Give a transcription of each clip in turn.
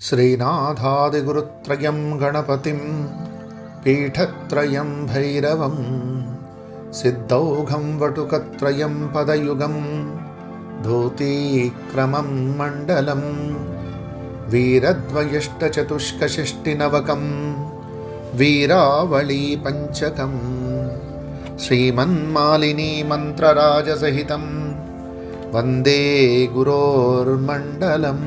శ్రీనాథాదిగురుత్రయం గణపతిం పీఠత్రయం భైరవం సిద్ధౌఘం వటుకత్రయం పదయుగం ధూతీక్రమం మండలం వీరద్వయష్టచతుష్కషష్టినవకం వీరావళీ పంచకం శ్రీమన్మాలినీ మంత్రరాజసహితం వందే గురోర్మండలం.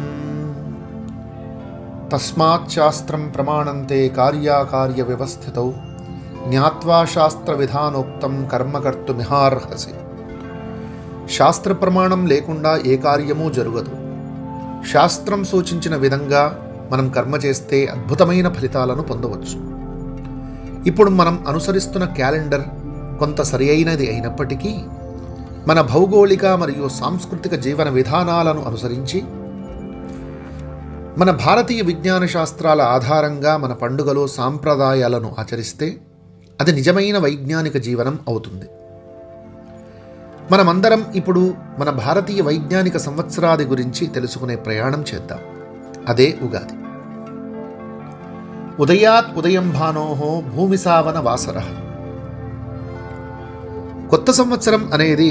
తస్మాత్ శాస్త్రం ప్రమాణంతే కార్యాకార్య వ్యవస్థితౌ జ్ఞాత్వా శాస్త్ర విధానోక్తం కర్మ కర్తుమిహార్హసి. శాస్త్ర ప్రమాణం లేకుండా ఏ కార్యమూ జరగదు. శాస్త్రం సూచించిన విధంగా మనం కర్మ చేస్తే అద్భుతమైన ఫలితాలను పొందవచ్చు. ఇప్పుడు మనం అనుసరిస్తున్న క్యాలెండర్ కొంత సరి అయినది అయినప్పటికీ మన భౌగోళిక మరియు సాంస్కృతిక జీవన విధానాలను అనుసరించి మన భారతీయ విజ్ఞాన శాస్త్రాల ఆధారంగా మన పండుగలు సాంప్రదాయాలను ఆచరిస్తే అది నిజమైన వైజ్ఞానిక జీవనం అవుతుంది. మనమందరం ఇప్పుడు మన భారతీయ వైజ్ఞానిక సంవత్సరాది గురించి తెలుసుకునే ప్రయాణం చేద్దాం. అదే ఉగాది. ఉదయాత్ ఉదయం భానోః భూమిసావన వాసరః. కొత్త సంవత్సరం అనేది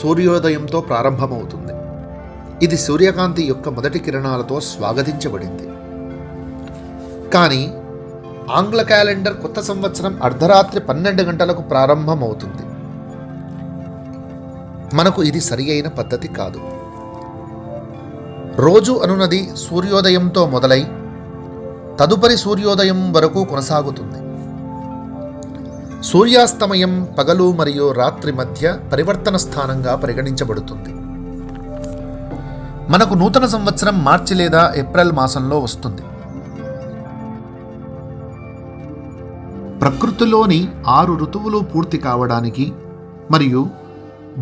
సూర్యోదయంతో ప్రారంభమవుతుంది. ఇది సూర్యకాంతి యొక్క మొదటి కిరణాలతో స్వాగతించబడింది. కానీ ఆంగ్ల క్యాలెండర్ కొత్త సంవత్సరం అర్ధరాత్రి 12 గంటలకు ప్రారంభమవుతుంది. మనకు ఇది సరి అయిన పద్ధతి కాదు. రోజు అనునది సూర్యోదయంతో మొదలై తదుపరి సూర్యోదయం వరకు కొనసాగుతుంది. సూర్యాస్తమయం పగలు మరియు రాత్రి మధ్య పరివర్తన స్థానంగా పరిగణించబడుతుంది. మనకు నూతన సంవత్సరం మార్చి లేదా ఏప్రిల్ మాసంలో వస్తుంది. ప్రకృతిలోని 6 ఋతువులు పూర్తి కావడానికి మరియు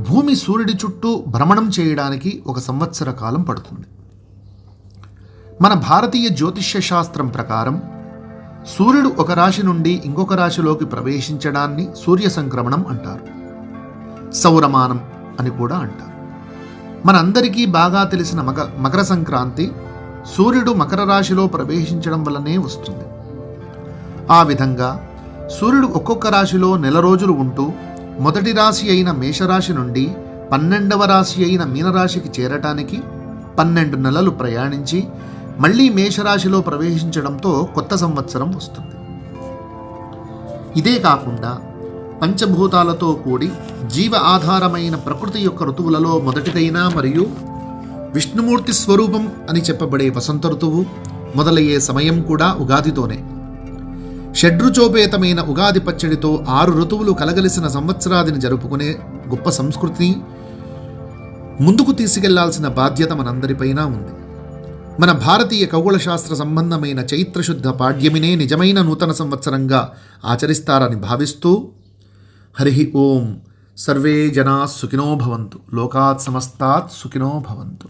భూమి సూర్యుడి చుట్టూ భ్రమణం చేయడానికి ఒక సంవత్సర కాలం పడుతుంది. మన భారతీయ జ్యోతిష్య శాస్త్రం ప్రకారం సూర్యుడు ఒక రాశి నుండి ఇంకొక రాశిలోకి ప్రవేశించడాన్ని సూర్య సంక్రమణం అంటారు. సౌరమానం అని కూడా అంటారు. మనందరికీ బాగా తెలిసిన మకర సంక్రాంతి సూర్యుడు మకర రాశిలో ప్రవేశించడం వల్లనే వస్తుంది. ఆ విధంగా సూర్యుడు ఒక్కొక్క రాశిలో నెల రోజులు ఉంటూ మొదటి రాశి అయిన మేషరాశి నుండి 12వ రాశి అయిన మీనరాశికి చేరటానికి 12 నెలలు ప్రయాణించి మళ్ళీ మేషరాశిలో ప్రవేశించడంతో కొత్త సంవత్సరం వస్తుంది. ఇదే కాకుండా పంచభూతాలతో కూడి జీవ ఆధారమైన ప్రకృతి యొక్క ఋతువులలో మొదటిదైన మరియు విష్ణుమూర్తి స్వరూపం అని చెప్పబడే వసంత ఋతువు మొదలయ్యే సమయం కూడా ఉగాదితోనే. షడ్రుచోపేతమైన ఉగాది పచ్చడితో 6 ఋతువులు కలగలిసిన సంవత్సరాదిని జరుపుకునే గొప్ప సంస్కృతిని ముందుకు తీసుకెళ్లాల్సిన బాధ్యత మనందరిపైన ఉంది. మన భారతీయ ఖగోళ శాస్త్ర సంబంధమైన చైత్రశుద్ధ పాడ్యమినే నిజమైన నూతన సంవత్సరంగా ఆచరిస్తారని భావిస్తూ హరి ఓం. సర్వే జనా సుఖినో భవంతు. లోకాత్ సమస్తాత్ సుఖినో భవంతు.